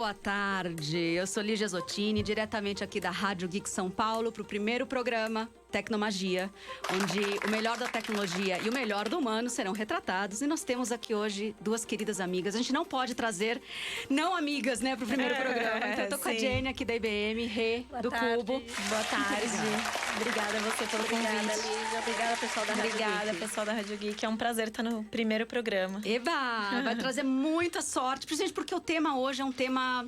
Boa tarde, eu sou Lígia Zottini, diretamente aqui da Rádio Geek São Paulo, para o primeiro programa Tecnomagia, onde o melhor da tecnologia e o melhor do humano serão retratados. E nós temos aqui hoje duas queridas amigas. A gente não pode trazer não amigas, né, para o primeiro programa. Então eu tô com a Jenny aqui da IBM, Rê, do Cubo. Boa tarde. Obrigada a você pelo convite. Obrigada, Lígia. Obrigada, pessoal da Rádio Geek. Obrigada, pessoal da Rádio Geek. É um prazer estar no primeiro programa. Eba! Vai trazer muita sorte, gente, porque o tema hoje é um tema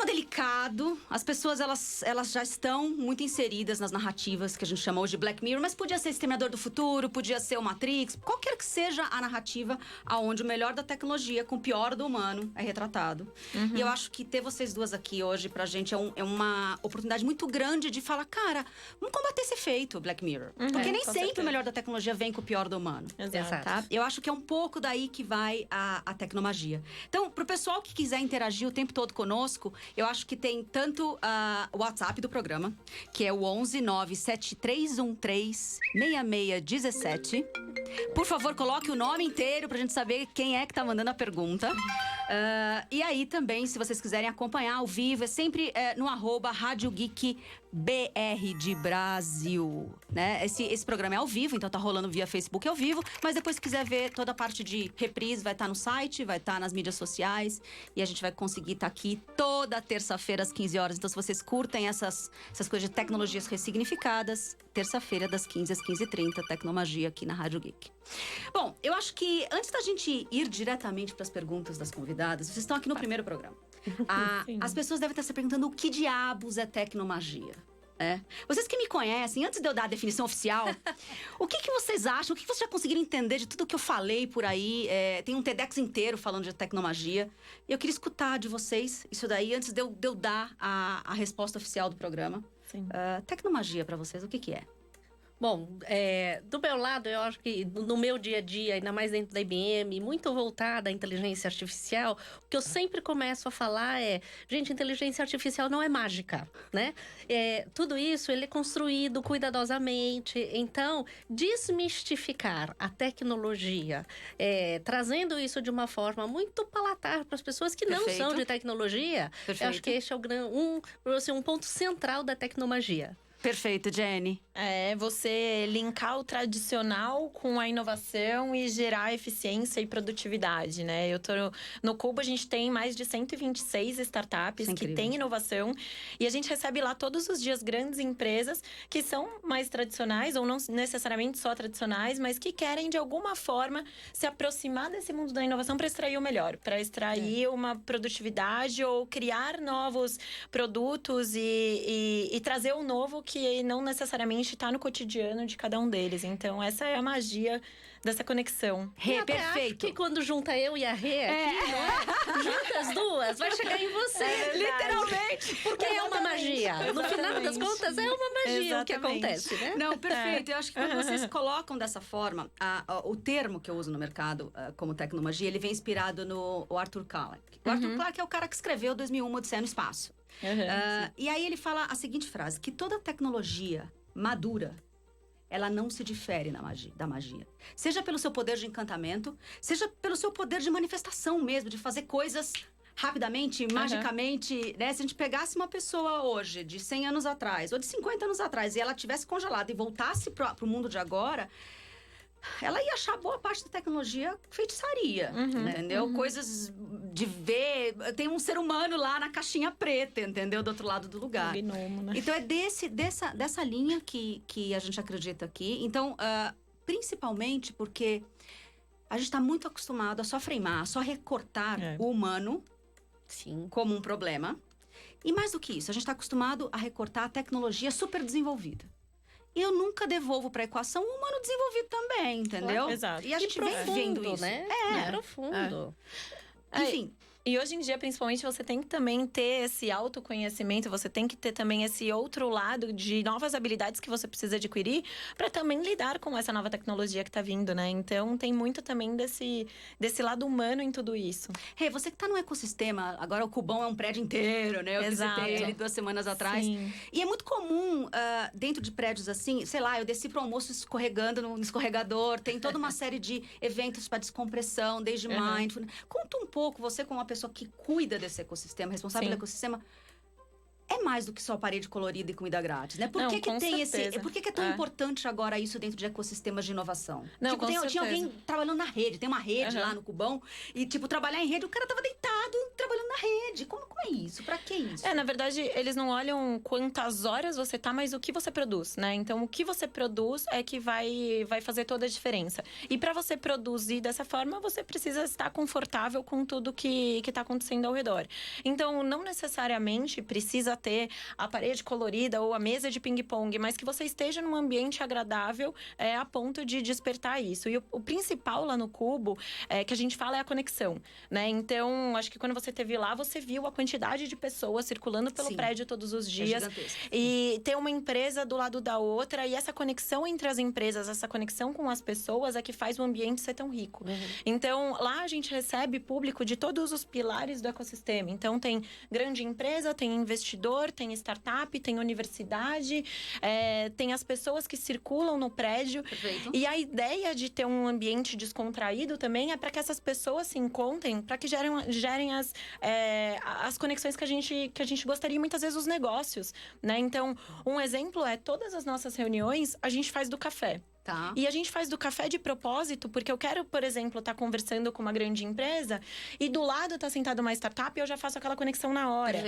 delicado. As pessoas, elas já estão muito inseridas nas narrativas que a gente chama hoje de Black Mirror, mas podia ser Exterminador do Futuro, podia ser o Matrix, qualquer que seja a narrativa aonde o melhor da tecnologia com o pior do humano é retratado. E eu acho que ter vocês duas aqui hoje pra gente é uma oportunidade muito grande de falar, cara, vamos combater esse efeito Black Mirror. Porque nem sempre certeza. o melhor da tecnologia vem com o pior do humano. Exato. Tá? Eu acho que é um pouco daí que vai a tecnomagia. Então, pro pessoal que quiser interagir o tempo todo conosco, eu acho que tem tanto o WhatsApp do programa, que é o 11 97313 6617. Por favor, coloque o nome inteiro pra gente saber quem é que tá mandando a pergunta. E aí também, se vocês quiserem acompanhar ao vivo, é sempre no @Rádio Geek BR de Brasil, né? Esse programa é ao vivo, então tá rolando via Facebook ao vivo, mas depois se quiser ver toda a parte de reprise, vai estar no site, vai estar nas mídias sociais, e a gente vai conseguir estar aqui toda terça-feira às 15 horas. Então se vocês curtem essas coisas de tecnologias ressignificadas, terça-feira das 15 às 15h30, Tecnomagia aqui na Rádio Geek. Bom, eu acho que antes da gente ir diretamente para as perguntas das convidadas, vocês estão aqui no primeiro programa. As pessoas devem estar se perguntando o que diabos é tecnomagia. Vocês que me conhecem, antes de eu dar a definição oficial, o que vocês acham? O que vocês já conseguiram entender de tudo que eu falei por aí? Tem um TEDx inteiro falando de tecnomagia. E eu queria escutar de vocês isso daí, antes de eu dar a resposta oficial do programa. Sim. Tecnomagia para vocês, o que é? Bom, do meu lado, eu acho que no meu dia a dia, ainda mais dentro da IBM, muito voltada à inteligência artificial, o que eu sempre começo a falar é, gente, inteligência artificial não é mágica, né? Tudo isso, ele é construído cuidadosamente. Então, desmistificar a tecnologia, trazendo isso de uma forma muito palatável para as pessoas que não são de tecnologia, eu acho que esse é um ponto central da tecnomagia. Perfeito, Jenny. Você linkar o tradicional com a inovação e gerar eficiência e produtividade, né? No Cubo, a gente tem mais de 126 startups que têm inovação. E a gente recebe lá todos os dias grandes empresas que são mais tradicionais, ou não necessariamente só tradicionais, mas que querem, de alguma forma, se aproximar desse mundo da inovação para extrair o melhor. Para extrair uma produtividade ou criar novos produtos e trazer o novo que não necessariamente está no cotidiano de cada um deles. Então, essa é a magia dessa conexão. Rê, perfeito. Acho que quando junta eu e a Rê aqui, não é? Junta as duas, vai chegar em você. Literalmente. Porque é uma magia. No final das contas, é uma magia o que acontece, né? Não, perfeito. Eu acho que quando vocês colocam dessa forma, o termo que eu uso no mercado como tecnomagia, ele vem inspirado no Arthur Clarke. O Arthur Clarke é o cara que escreveu 2001, Odisseia no Espaço. E aí ele fala a seguinte frase, que toda tecnologia madura, ela não se difere da magia. Seja pelo seu poder de encantamento, seja pelo seu poder de manifestação mesmo, de fazer coisas rapidamente, magicamente, né? Se a gente pegasse uma pessoa hoje, de 100 anos atrás, ou de 50 anos atrás, e ela tivesse congelada e voltasse pro mundo de agora, ela ia achar boa parte da tecnologia feitiçaria, entendeu? Coisas de ver... Tem um ser humano lá na caixinha preta, entendeu? Do outro lado do lugar. Gnomo, né? Então, é dessa linha que a gente acredita aqui. Então, principalmente porque a gente está muito acostumado a só freimar, a só recortar o humano como um problema. E mais do que isso, a gente está acostumado a recortar a tecnologia super desenvolvida. E eu nunca devolvo para a equação um humano desenvolvido também, entendeu? Exato. E a gente vem vendo isso. Né? Profundo. Enfim. E hoje em dia, principalmente, você tem que também ter esse autoconhecimento, você tem que ter também esse outro lado de novas habilidades que você precisa adquirir para também lidar com essa nova tecnologia que tá vindo, né? Então, tem muito também desse lado humano em tudo isso. Rê, você que tá num ecossistema, agora o Cubão é um prédio inteiro, né? Eu visitei ele 2 semanas atrás. Sim. E é muito comum, dentro de prédios assim, sei lá, eu desci pro almoço escorregando no escorregador, tem toda uma série de eventos para descompressão, desde mindfulness. Conta um pouco, você como uma pessoa pessoa que cuida desse ecossistema, responsável pelo ecossistema, é mais do que só parede colorida e comida grátis, né? Por que que é tão importante agora isso dentro de ecossistemas de inovação? Não, tinha alguém trabalhando na rede, tem uma rede lá no Cubão, e trabalhar em rede, o cara tava deitado trabalhando na rede. Como é isso? Pra que isso? Na verdade, eles não olham quantas horas você tá, mas o que você produz, né? Então, o que você produz é que vai fazer toda a diferença. E para você produzir dessa forma, você precisa estar confortável com tudo que tá acontecendo ao redor. Então, não necessariamente precisa ter a parede colorida ou a mesa de ping-pong, mas que você esteja num ambiente agradável a ponto de despertar isso. E o principal lá no Cubo, que a gente fala, é a conexão, né? Então, acho que quando você esteve lá, você viu a quantidade de pessoas circulando pelo prédio todos os dias. E ter uma empresa do lado da outra, e essa conexão entre as empresas, essa conexão com as pessoas é que faz o ambiente ser tão rico. Então, lá a gente recebe público de todos os pilares do ecossistema. Então, tem grande empresa, tem investidor, tem startup, tem universidade, tem as pessoas que circulam no prédio. Perfeito. E a ideia de ter um ambiente descontraído também é para que essas pessoas se encontrem, para que gerem as conexões que a gente gostaria, muitas vezes os negócios, né? Então, um exemplo todas as nossas reuniões a gente faz do café. Tá. E a gente faz do café de propósito, porque eu quero, por exemplo, estar conversando com uma grande empresa e do lado tá sentada uma startup e eu já faço aquela conexão na hora.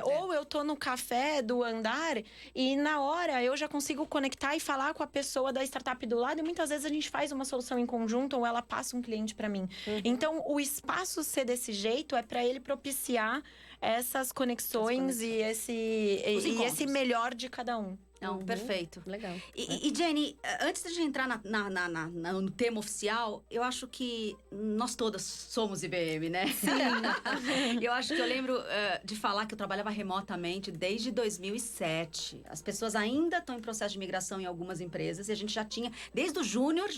Ou eu tô no café do andar e na hora eu já consigo conectar e falar com a pessoa da startup do lado, e muitas vezes a gente faz uma solução em conjunto ou ela passa um cliente para mim. Então, o espaço ser desse jeito é para ele propiciar essas conexões e esse melhor de cada um. Não, perfeito. Legal. E Jenny, antes de entrar no tema oficial, eu acho que nós todas somos IBM, né? Sim. Eu acho que eu lembro de falar que eu trabalhava remotamente desde 2007. As pessoas ainda estão em processo de migração em algumas empresas, e a gente já tinha, desde o júnior,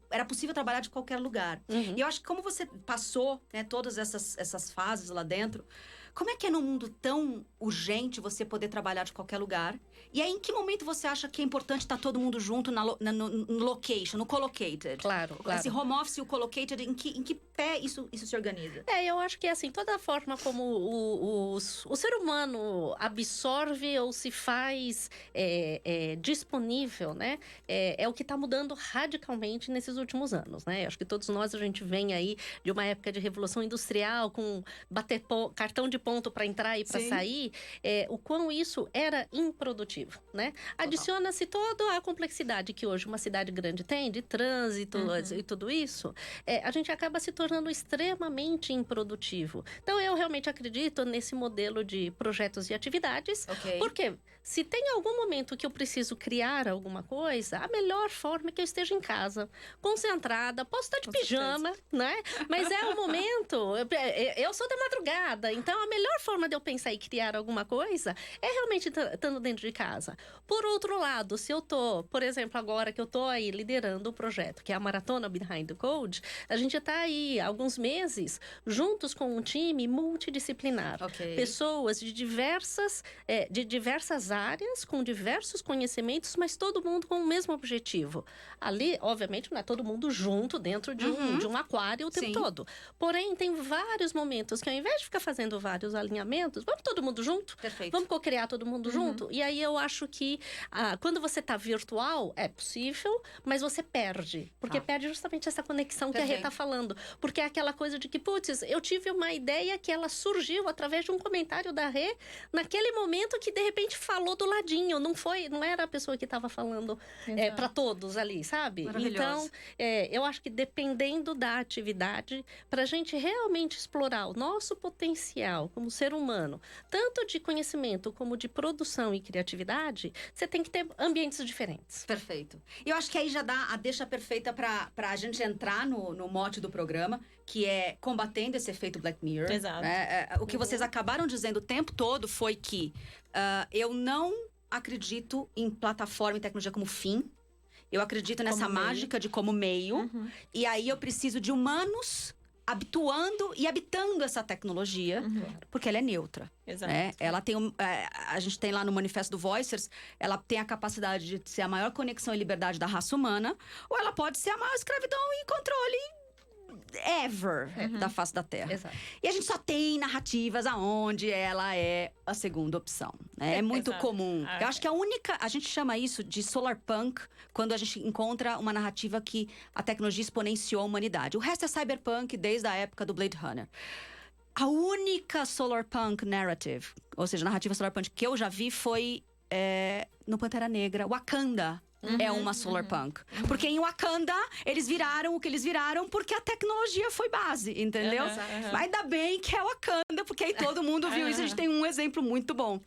era possível trabalhar de qualquer lugar. E eu acho que como você passou, né, todas essas fases lá dentro, como é que é num mundo tão urgente você poder trabalhar de qualquer lugar? E aí, em que momento você acha que é importante estar todo mundo junto no location, no co-located? Claro. Esse home office e o co-located, em que pé isso se organiza? Eu acho que assim, toda a forma como o ser humano absorve ou se faz disponível, né? É o que está mudando radicalmente nesses últimos anos, né? Acho que todos nós, a gente vem aí de uma época de revolução industrial, com bater cartão de ponto para entrar e para sair, o quão isso era improdutivo, né? Adiciona-se toda a complexidade que hoje uma cidade grande tem, de trânsito e tudo isso, a gente acaba se tornando extremamente improdutivo. Então, eu realmente acredito nesse modelo de projetos e atividades, porque se tem algum momento que eu preciso criar alguma coisa, a melhor forma é que eu esteja em casa, concentrada, posso estar de pijama, né? Mas é o momento, eu sou da madrugada, então a melhor forma de eu pensar e criar alguma coisa é realmente estando dentro de casa. Por outro lado, se eu tô, por exemplo, agora que eu tô aí liderando o projeto, que é a Maratona Behind the Code, a gente tá aí há alguns meses juntos com um time multidisciplinar. Pessoas de diversas áreas, com diversos conhecimentos, mas todo mundo com o mesmo objetivo. Ali, obviamente, não é todo mundo junto dentro de um aquário o tempo todo. Porém, tem vários momentos que ao invés de ficar fazendo vários alinhamentos, vamos todo mundo junto? Perfeito. Vamos co-criar todo mundo junto? E aí eu acho que quando você está virtual, é possível, mas você perde. Porque perde justamente essa conexão que a Rê está falando. Porque é aquela coisa de que, putz, eu tive uma ideia que ela surgiu através de um comentário da Rê, naquele momento que de repente falou do ladinho. Não era a pessoa que estava falando para todos ali, sabe? Então, eu acho que dependendo da atividade, para a gente realmente explorar o nosso potencial como ser humano, tanto de conhecimento como de produção e criatividade, você tem que ter ambientes diferentes. Perfeito. E eu acho que aí já dá a deixa perfeita para a gente entrar no mote do programa, que é combatendo esse efeito Black Mirror. Exato. O que vocês acabaram dizendo o tempo todo foi que eu não acredito em plataforma e tecnologia como fim. Eu acredito nessa mágica de como meio. E aí eu preciso de humanos habituando e habitando essa tecnologia, porque ela é neutra. Exato. Ela tem a gente tem lá no Manifesto do Voicers, ela tem a capacidade de ser a maior conexão e liberdade da raça humana, ou ela pode ser a maior escravidão e controle ever da face da Terra. Exato. E a gente só tem narrativas aonde ela é a segunda opção, né? É muito comum. Eu acho que a gente chama isso de solar punk, quando a gente encontra uma narrativa que a tecnologia exponenciou a humanidade. O resto é cyberpunk desde a época do Blade Runner. A única solar punk narrative, ou seja, narrativa solar punk que eu já vi foi no Pantera Negra, Wakanda. É uma solar punk. Porque em Wakanda, eles viraram o que eles viraram porque a tecnologia foi base, entendeu? Mas ainda bem que é Wakanda, porque aí todo mundo viu isso. A gente tem um exemplo muito bom.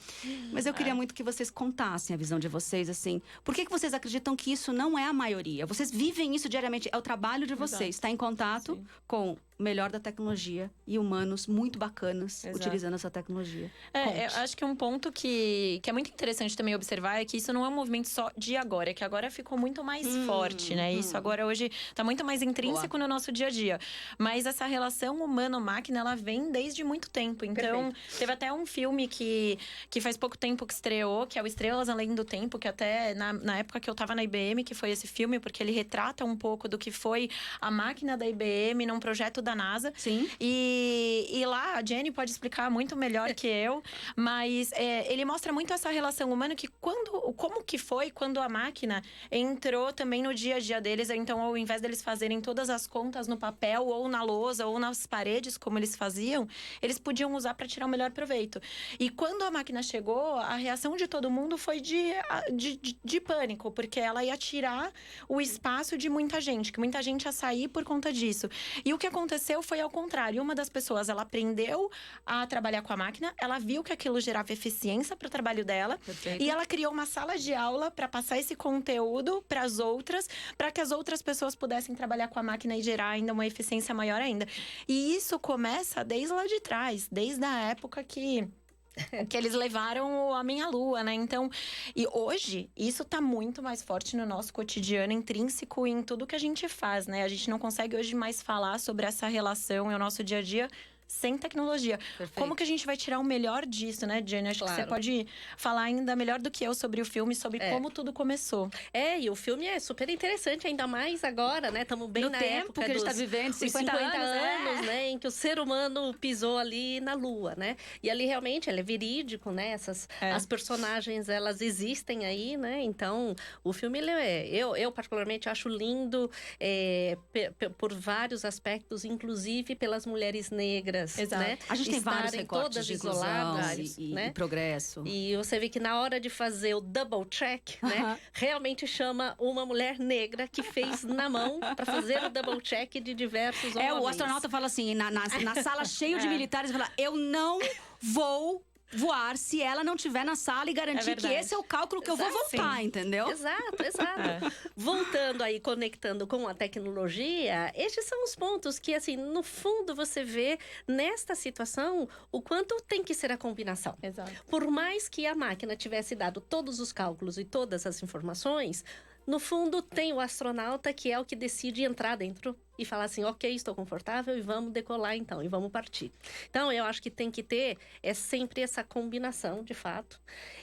Mas eu queria muito que vocês contassem a visão de vocês, assim. Por que vocês acreditam que isso não é a maioria? Vocês vivem isso diariamente. É o trabalho de vocês. Estar em contato com o melhor da tecnologia e humanos muito bacanas utilizando essa tecnologia. Eu acho que um ponto que é muito interessante também observar é que isso não é um movimento só de agora, é que agora ficou muito mais forte, né? Isso agora hoje tá muito mais intrínseco no nosso dia a dia. Mas essa relação humano-máquina, ela vem desde muito tempo. Então, teve até um filme que faz pouco tempo que estreou, que é o Estrelas Além do Tempo, que até na época que eu tava na IBM, que foi esse filme, porque ele retrata um pouco do que foi a máquina da IBM num projeto da NASA. Sim. E lá, a Jenny pode explicar muito melhor que eu, mas ele mostra muito essa relação humana que como que foi quando a máquina entrou também no dia a dia deles. Então, ao invés deles fazerem todas as contas no papel, ou na lousa, ou nas paredes, como eles faziam, eles podiam usar para tirar o melhor proveito. E quando a máquina chegou, a reação de todo mundo foi de pânico, porque ela ia tirar o espaço de muita gente, que muita gente ia sair por conta disso. E o que aconteceu foi ao contrário. Uma das pessoas, ela aprendeu a trabalhar com a máquina, ela viu que aquilo gerava eficiência para o trabalho dela. Perfeito. E ela criou uma sala de aula para passar esse conteúdo para as outras, para que as outras pessoas pudessem trabalhar com a máquina e gerar ainda uma eficiência maior ainda. E isso começa desde lá de trás, desde a época que eles levaram o homem à lua, né? Então, e hoje, isso tá muito mais forte no nosso cotidiano, intrínseco em tudo que a gente faz, né? A gente não consegue hoje mais falar sobre essa relação e o nosso dia a dia sem tecnologia. Perfeito. Como que a gente vai tirar o melhor disso, né, Jenny? Acho que você pode falar ainda melhor do que eu sobre o filme, sobre como tudo começou. E o filme é super interessante, ainda mais agora, né? Estamos bem na época que a gente tá vivendo, 50 anos, né? Em que o ser humano pisou ali na Lua, né? E ali realmente, ele é verídico, né? As personagens, elas existem aí, né? Então, o filme, eu particularmente acho lindo por vários aspectos, inclusive pelas mulheres negras. Exato. Né? A gente tem vários recortes todas de isoladas e progresso. E você vê que na hora de fazer o double check, né? Realmente chama uma mulher negra que fez na mão para fazer o double check de diversos homens. O astronauta fala assim, na sala cheio de militares, fala, eu não vou voar se ela não estiver na sala e garantir que esse é o cálculo que eu vou voltar, entendeu? Exato. Voltando aí, conectando com a tecnologia, estes são os pontos que, assim, no fundo você vê nesta situação o quanto tem que ser a combinação. Exato. Por mais que a máquina tivesse dado todos os cálculos e todas as informações, no fundo tem o astronauta que é o que decide entrar dentro e falar assim, ok, estou confortável e vamos decolar então, e vamos partir. Então, eu acho que tem que ter sempre essa combinação, de fato.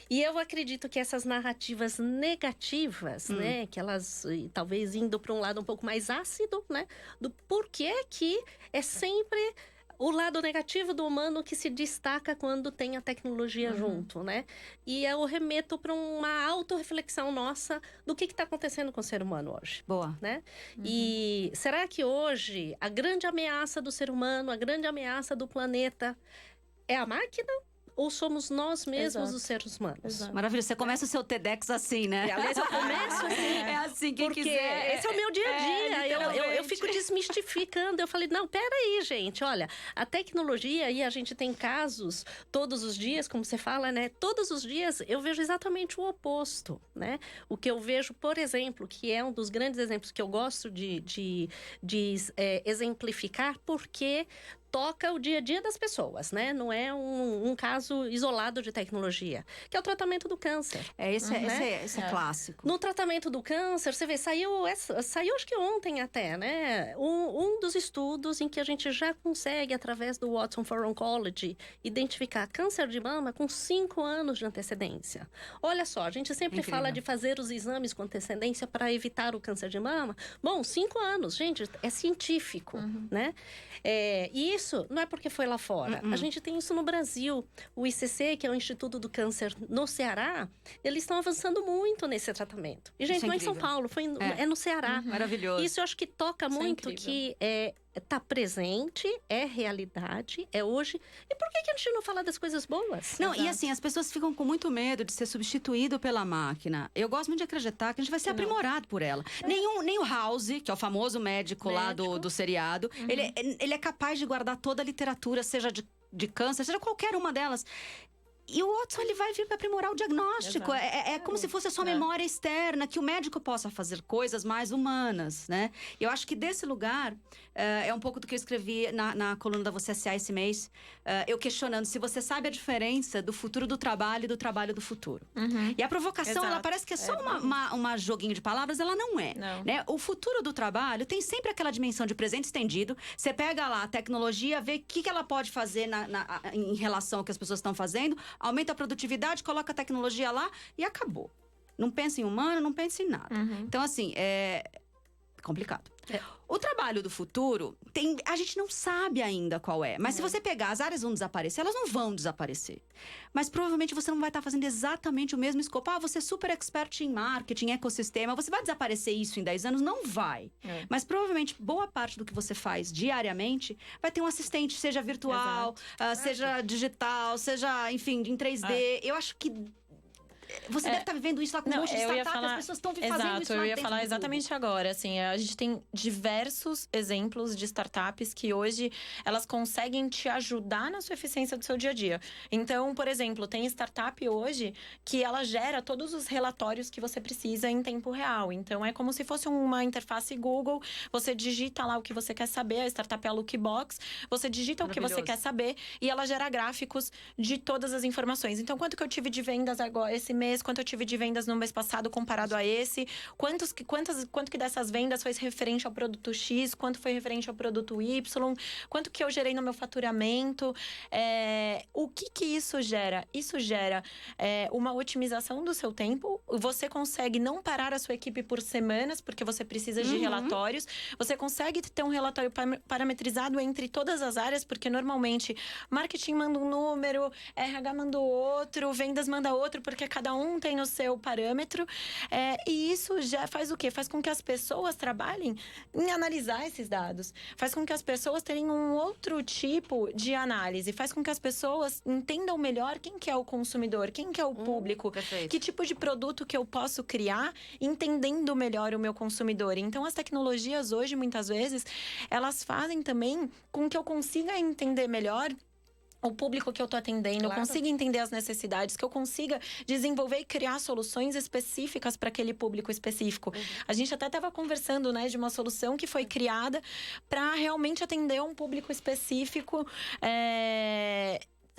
E eu acredito que essas narrativas negativas, né, que elas, talvez indo para um lado um pouco mais ácido, né, do porquê que é sempre o lado negativo do humano que se destaca quando tem a tecnologia junto, né? E eu remeto para uma autorreflexão nossa do que está acontecendo com o ser humano hoje. Boa. Né? E será que hoje a grande ameaça do ser humano, a grande ameaça do planeta é a máquina? Ou somos nós mesmos os seres humanos? Exato. Maravilha, você começa o seu TEDx assim, né? E, aliás, eu começo assim. É assim, quem porque quiser. Esse é o meu dia a dia. Eu fico desmistificando. Eu falei, não, peraí, gente. Olha, a tecnologia, e a gente tem casos todos os dias, como você fala, né? Todos os dias eu vejo exatamente o oposto, né? O que eu vejo, por exemplo, que é um dos grandes exemplos que eu gosto de exemplificar, porque toca o dia a dia das pessoas, né? Não é um caso isolado de tecnologia, que é o tratamento do câncer. Esse é clássico. No tratamento do câncer, você vê, saiu acho que ontem até, né? Um dos estudos em que a gente já consegue, através do Watson for Oncology, identificar câncer de mama com 5 anos de antecedência. Olha só, a gente sempre fala de fazer os exames com antecedência para evitar o câncer de mama. Bom, 5 anos, gente, é científico, né? E isso não é porque foi lá fora. A gente tem isso no Brasil. O ICC, que é o Instituto do Câncer no Ceará, eles estão avançando muito nesse tratamento. E, gente, não é em São Paulo, é no Ceará. Maravilhoso. Isso eu acho que toca muito, que tá presente, é realidade, é hoje. E por que a gente não fala das coisas boas? Não, e assim, as pessoas ficam com muito medo de ser substituído pela máquina. Eu gosto muito de acreditar que a gente vai ser aprimorado por ela. Nem o House, que é o famoso médico lá do seriado, ele é capaz de guardar toda a literatura, seja de câncer, seja qualquer uma delas. E o Watson, ele vai vir para aprimorar o diagnóstico. É como se fosse a sua memória externa, que o médico possa fazer coisas mais humanas, né? Eu acho que desse lugar, é um pouco do que eu escrevi na coluna da Você S.A. esse mês. Eu questionando se você sabe a diferença do futuro do trabalho e do trabalho do futuro. E a provocação, ela parece que é só uma joguinho de palavras, ela não é. Não. Né? O futuro do trabalho tem sempre aquela dimensão de presente estendido. Você pega lá a tecnologia, vê o que ela pode fazer em relação ao que as pessoas estão fazendo, aumenta a produtividade, coloca a tecnologia lá e acabou. Não pensa em humano, não pensa em nada. Então, assim, é complicado. O trabalho do futuro, a gente não sabe ainda qual é. Mas se você pegar, as áreas vão desaparecer, elas não vão desaparecer. Mas provavelmente você não vai estar fazendo exatamente o mesmo escopo. Você é super expert em marketing, ecossistema. Você vai desaparecer isso em 10 anos? Não vai. Mas provavelmente boa parte do que você faz diariamente vai ter um assistente, seja virtual, seja digital, seja, enfim, em 3D. Eu acho que você deve estar vivendo isso lá com um monte de startup, as pessoas estão fazendo isso lá. Eu ia falar exatamente agora, assim, a gente tem diversos exemplos de startups que hoje elas conseguem te ajudar na sua eficiência do seu dia a dia. Então, por exemplo, tem startup hoje que ela gera todos os relatórios que você precisa em tempo real. Então, é como se fosse uma interface Google, você digita lá o que você quer saber, a startup é a Lookbox, você digita o que você quer saber e ela gera gráficos de todas as informações. Então, quanto que eu tive de vendas agora esse mês, quanto eu tive de vendas no mês passado comparado a esse, quanto que dessas vendas foi referente ao produto X, quanto foi referente ao produto Y, quanto que eu gerei no meu faturamento, o que isso gera? Isso gera uma otimização do seu tempo, você consegue não parar a sua equipe por semanas, porque você precisa de relatórios, você consegue ter um relatório parametrizado entre todas as áreas, porque normalmente marketing manda um número, RH manda outro, vendas manda outro, porque cada um tem o seu parâmetro. E isso já faz o quê? Faz com que as pessoas trabalhem em analisar esses dados. Faz com que as pessoas tenham um outro tipo de análise. Faz com que as pessoas entendam melhor quem que é o consumidor, quem que é o público. Que tipo de produto que eu posso criar, entendendo melhor o meu consumidor. Então, as tecnologias hoje, muitas vezes, elas fazem também com que eu consiga entender melhor o público que eu tô atendendo, eu consiga entender as necessidades, que eu consiga desenvolver e criar soluções específicas para aquele público específico. A gente até estava conversando, né, de uma solução que foi criada para realmente atender um público específico,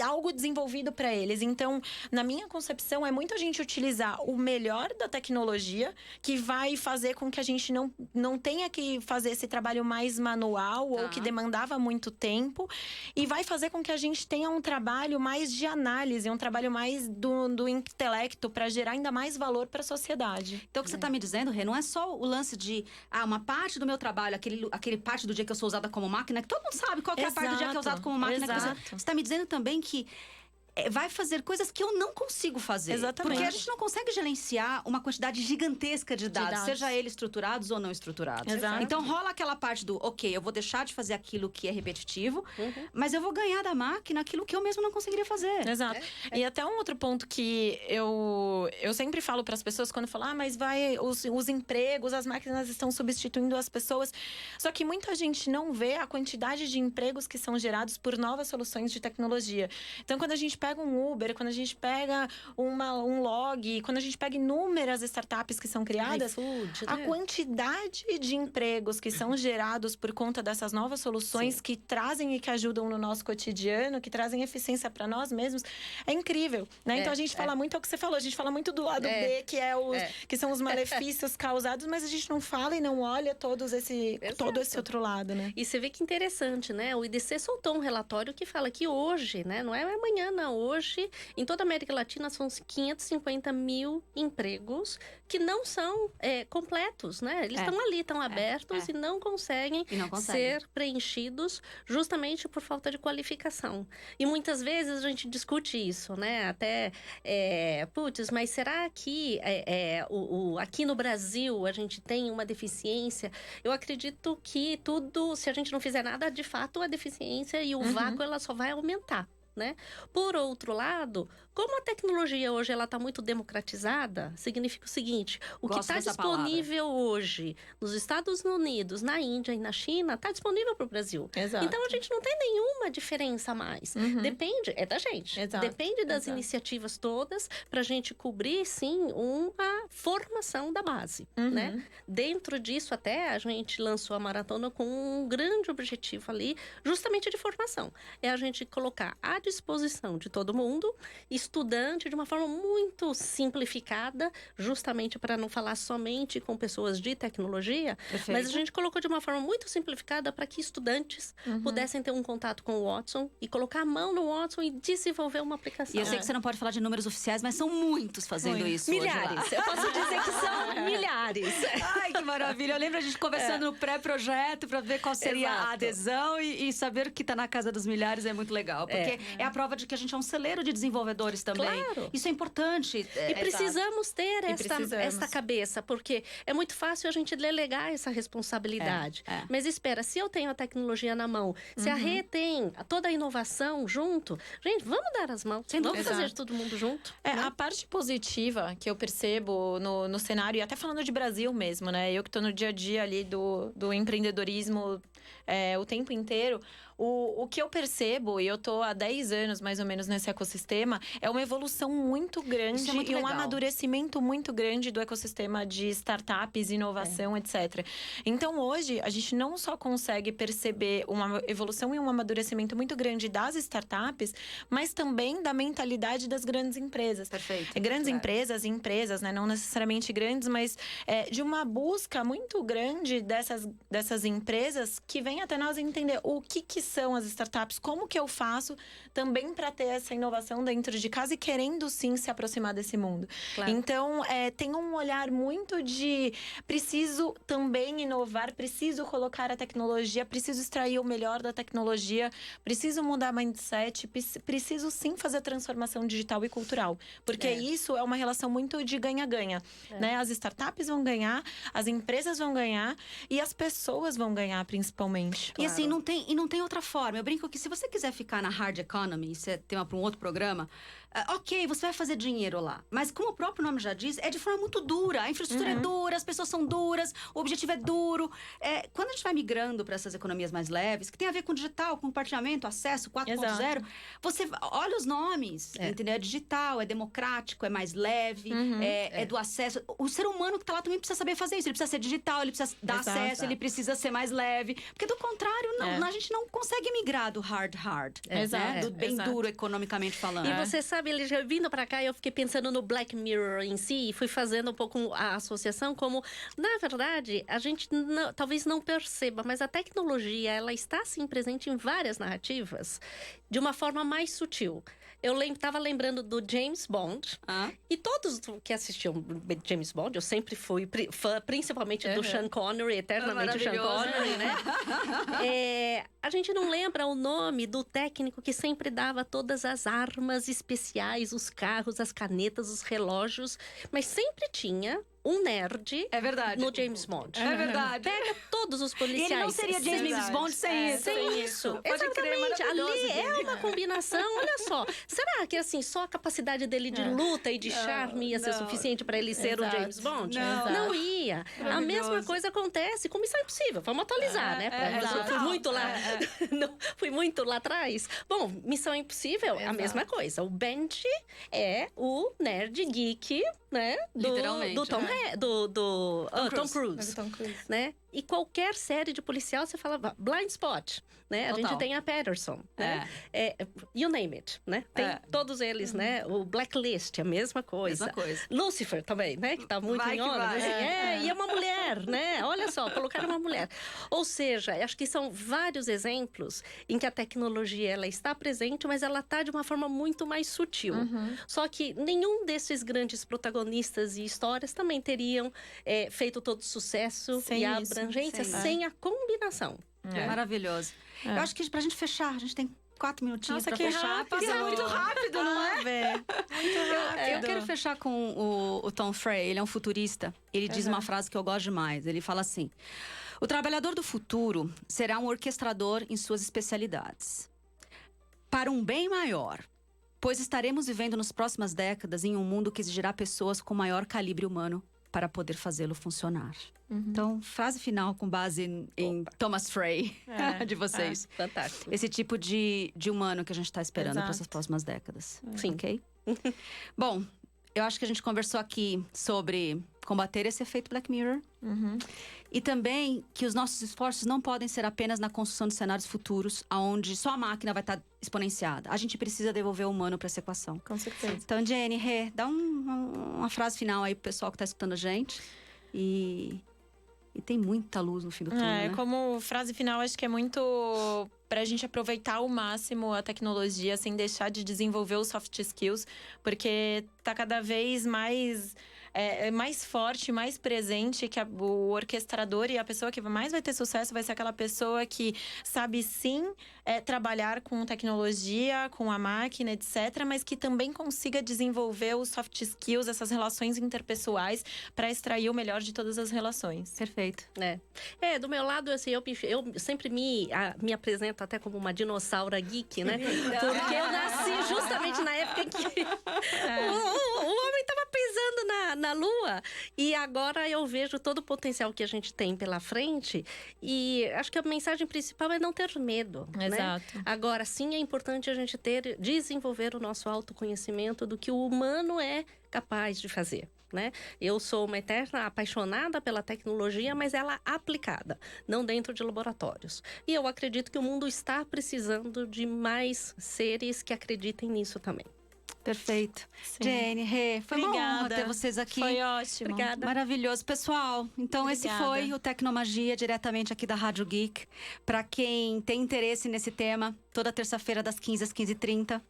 algo desenvolvido para eles. Então, na minha concepção, é muito a gente utilizar o melhor da tecnologia, que vai fazer com que a gente não tenha que fazer esse trabalho mais manual ou que demandava muito tempo, e vai fazer com que a gente tenha um trabalho mais de análise, um trabalho mais do intelecto, para gerar ainda mais valor para a sociedade. Então, o que você está me dizendo, Rê, não é só o lance de uma parte do meu trabalho, aquele parte do dia que eu sou usada como máquina, que todo mundo sabe qual que é a parte do dia que eu sou usada como máquina. Você está me dizendo também que vai fazer coisas que eu não consigo fazer. Exatamente. Porque a gente não consegue gerenciar uma quantidade gigantesca de dados, seja eles estruturados ou não estruturados. Exato. Então rola aquela parte do, ok, eu vou deixar de fazer aquilo que é repetitivo, mas eu vou ganhar da máquina aquilo que eu mesmo não conseguiria fazer. Exato. E até um outro ponto que eu sempre falo para as pessoas quando falam, mas os empregos, as máquinas estão substituindo as pessoas. Só que muita gente não vê a quantidade de empregos que são gerados por novas soluções de tecnologia. Então, quando a gente pega um Uber, quando a gente pega um Log, quando a gente pega inúmeras startups que são criadas, iFood, a né? quantidade de empregos que são gerados por conta dessas novas soluções que trazem e que ajudam no nosso cotidiano, que trazem eficiência para nós mesmos, é incrível, né? Então a gente fala muito, é o que você falou, a gente fala muito do lado B, que que são os malefícios causados, mas a gente não fala e não olha todo esse outro lado, né? E você vê que interessante, né? O IDC soltou um relatório que fala que hoje, né? Não é amanhã, não. Hoje, em toda a América Latina, são 550 mil empregos que não são completos, né? Eles estão ali, estão abertos e não conseguem ser preenchidos justamente por falta de qualificação. E muitas vezes a gente discute isso, né? Até, mas será que aqui no Brasil a gente tem uma deficiência? Eu acredito que tudo, se a gente não fizer nada, de fato a deficiência e o vácuo ela só vai aumentar, né? Por outro lado, como a tecnologia hoje ela está muito democratizada, significa o seguinte: o que está disponível hoje nos Estados Unidos, na Índia e na China, está disponível para o Brasil. Exato. Então a gente não tem nenhuma diferença a mais. Depende, da gente. Exato. Depende das iniciativas todas para a gente cobrir, sim, uma formação da base, né? Dentro disso, até a gente lançou a maratona com um grande objetivo ali, justamente de formação. É a gente colocar à disposição de todo mundo, estudante, de uma forma muito simplificada, justamente para não falar somente com pessoas de tecnologia, mas a gente colocou de uma forma muito simplificada para que estudantes pudessem ter um contato com o Watson e colocar a mão no Watson e desenvolver uma aplicação. E eu sei que você não pode falar de números oficiais, mas são muitos fazendo isso. Milhares. Eu posso dizer que são milhares. Ai, que maravilha. Eu lembro a gente conversando no pré-projeto para ver qual seria a adesão e saber que está na casa dos milhares é muito legal. Porque é a prova de que a gente é um celeiro de desenvolvedores também. Claro. Isso é importante. E precisamos ter esta cabeça, porque é muito fácil a gente delegar essa responsabilidade. Mas espera, se eu tenho a tecnologia na mão, se a Rê tem toda a inovação junto, gente, vamos dar as mãos. Vamos fazer todo mundo junto. Né? A parte positiva que eu percebo no cenário, e até falando de Brasil mesmo, né? Eu que estou no dia a dia ali do empreendedorismo o tempo inteiro, o que eu percebo, e eu tô há 10 anos mais ou menos nesse ecossistema, é uma evolução muito grande e um amadurecimento muito grande do ecossistema de startups, inovação, etc. Então hoje a gente não só consegue perceber uma evolução e um amadurecimento muito grande das startups, mas também da mentalidade das grandes empresas. Perfeito. Grandes empresas, né? Não necessariamente grandes, mas de uma busca muito grande dessas empresas que vem até nós entender o que são as startups, como que eu faço também para ter essa inovação dentro de casa e querendo sim se aproximar desse mundo. Claro. Então, tem um olhar muito de preciso também inovar, preciso colocar a tecnologia, preciso extrair o melhor da tecnologia, preciso mudar mindset, preciso sim fazer transformação digital e cultural. Porque isso é uma relação muito de ganha-ganha. Né? As startups vão ganhar, as empresas vão ganhar e as pessoas vão ganhar principalmente. Claro. E assim, não tem outra forma. Eu brinco que se você quiser ficar na hard economy, isso é tema para um outro programa, ok, você vai fazer dinheiro lá. Mas como o próprio nome já diz, é de forma muito dura. A infraestrutura é dura, as pessoas são duras, o objetivo é duro. Quando a gente vai migrando para essas economias mais leves, que tem a ver com digital, com compartilhamento, acesso, 4.0, você olha os nomes, entendeu? É digital, é democrático, é mais leve, é do acesso. O ser humano que está lá também precisa saber fazer isso. Ele precisa ser digital, ele precisa dar acesso, ele precisa ser mais leve. Porque do contrário, a gente não consegue migrar do hard, do bem duro economicamente falando. E você sabe, ele já vindo para cá, eu fiquei pensando no Black Mirror em si e fui fazendo um pouco a associação como, na verdade, a gente talvez não perceba, mas a tecnologia, ela está sim presente em várias narrativas de uma forma mais sutil. Eu estava lembrando do James Bond. E todos que assistiam James Bond, eu sempre fui fã, principalmente do Sean Connery, eternamente o Sean Connery, né? A gente não lembra o nome do técnico que sempre dava todas as armas especiais, os carros, as canetas, os relógios, mas sempre tinha um nerd É verdade. no James Bond. É verdade. Pega todos os E policiais. ele não seria James Bond sem isso. Sem isso. Pode crer, Exatamente. Ali maravilhoso, é gente. uma combinação. Olha só. Será que assim, só a capacidade dele de luta e de charme ia ser não. suficiente para ele ser o Exato. James Bond? Não. Não ia. A mesma Maravilhoso. coisa acontece com Missão Impossível. Vamos atualizar, né? Eu fui muito lá. Não, fui muito lá atrás. Bom, Missão Impossível, a mesma coisa. O Benji é o nerd geek, né? Literalmente, Do Tom Cruise. Tom Cruise. Né? E qualquer série de policial, você fala Blind Spot, né? A Total. gente tem a Patterson, né? You name it, né? Tem todos eles, né? O Blacklist, a mesma coisa. Mesma coisa. Lucifer também, né? Que tá muito Vai em que onda. vai. Assim, e é uma mulher, né? Olha só, colocaram uma mulher. Ou seja, acho que são vários exemplos em que a tecnologia ela está presente, mas ela está de uma forma muito mais sutil. Só que nenhum desses grandes protagonistas e histórias também teriam feito todo o sucesso Sem e a isso, abrangência sem a combinação. Maravilhoso. Eu acho que pra gente fechar, a gente tem 4 minutinhos Nossa, pra que fechar. rápido. Passa muito rápido, não é? Eu Rápido. quero fechar com o Tom Frey, ele é um futurista. Ele diz uma frase que eu gosto demais. Ele fala assim: o trabalhador do futuro será um orquestrador em suas especialidades. Para um bem maior, pois estaremos vivendo nas próximas décadas em um mundo que exigirá pessoas com maior calibre humano para poder fazê-lo funcionar. Então, frase final com base em Thomas Frey, de vocês. Fantástico. Esse tipo de humano que a gente está esperando para Exato. essas próximas décadas. Sim. Ok? Bom, eu acho que a gente conversou aqui sobre combater esse efeito Black Mirror. E também que os nossos esforços não podem ser apenas na construção de cenários futuros, onde só a máquina vai estar exponenciada. A gente precisa devolver o humano para essa equação. Com certeza. Então, Jenny, Rê, dá uma frase final aí pro pessoal que está escutando a gente. E tem muita luz no fim do túnel, né? Como frase final, acho que é muito pra gente aproveitar ao máximo a tecnologia sem deixar de desenvolver os soft skills, porque tá cada vez mais mais forte, mais presente, que o orquestrador e a pessoa que mais vai ter sucesso vai ser aquela pessoa que sabe sim trabalhar com tecnologia, com a máquina, etc., mas que também consiga desenvolver os soft skills, essas relações interpessoais, para extrair o melhor de todas as relações. Perfeito. Do meu lado, assim, eu sempre me apresento até como uma dinossauro geek, né? Porque eu nasci justamente na época em que o homem estava pisando na Lua. E agora eu vejo todo o potencial que a gente tem pela frente. E acho que a mensagem principal é não ter medo, Exato. né? Agora, sim, é importante a gente desenvolver o nosso autoconhecimento do que o humano é capaz de fazer. Né? Eu sou uma eterna apaixonada pela tecnologia, mas ela aplicada, não dentro de laboratórios. E eu acredito que o mundo está precisando de mais seres que acreditem nisso também. Perfeito. Sim. Jenny, Rê, foi uma honra ter vocês aqui. Foi ótimo. Obrigada. Maravilhoso. Pessoal, então esse foi o Tecnomagia, diretamente aqui da Rádio Geek. Para quem tem interesse nesse tema, toda terça-feira das 15 às 15h30.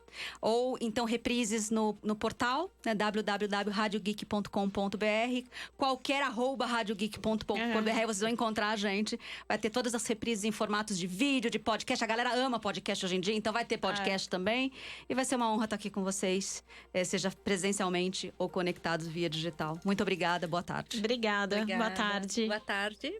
Ou então reprises no portal, né, www.radiogeek.com.br. Qualquer @radiogeek.com.br, vocês vão encontrar a gente. Vai ter todas as reprises em formatos de vídeo, de podcast. A galera ama podcast hoje em dia, então vai ter podcast também. E vai ser uma honra estar aqui com vocês, seja presencialmente ou conectados via digital. Muito obrigada, boa tarde. Obrigada. Boa Obrigada. tarde. Boa tarde.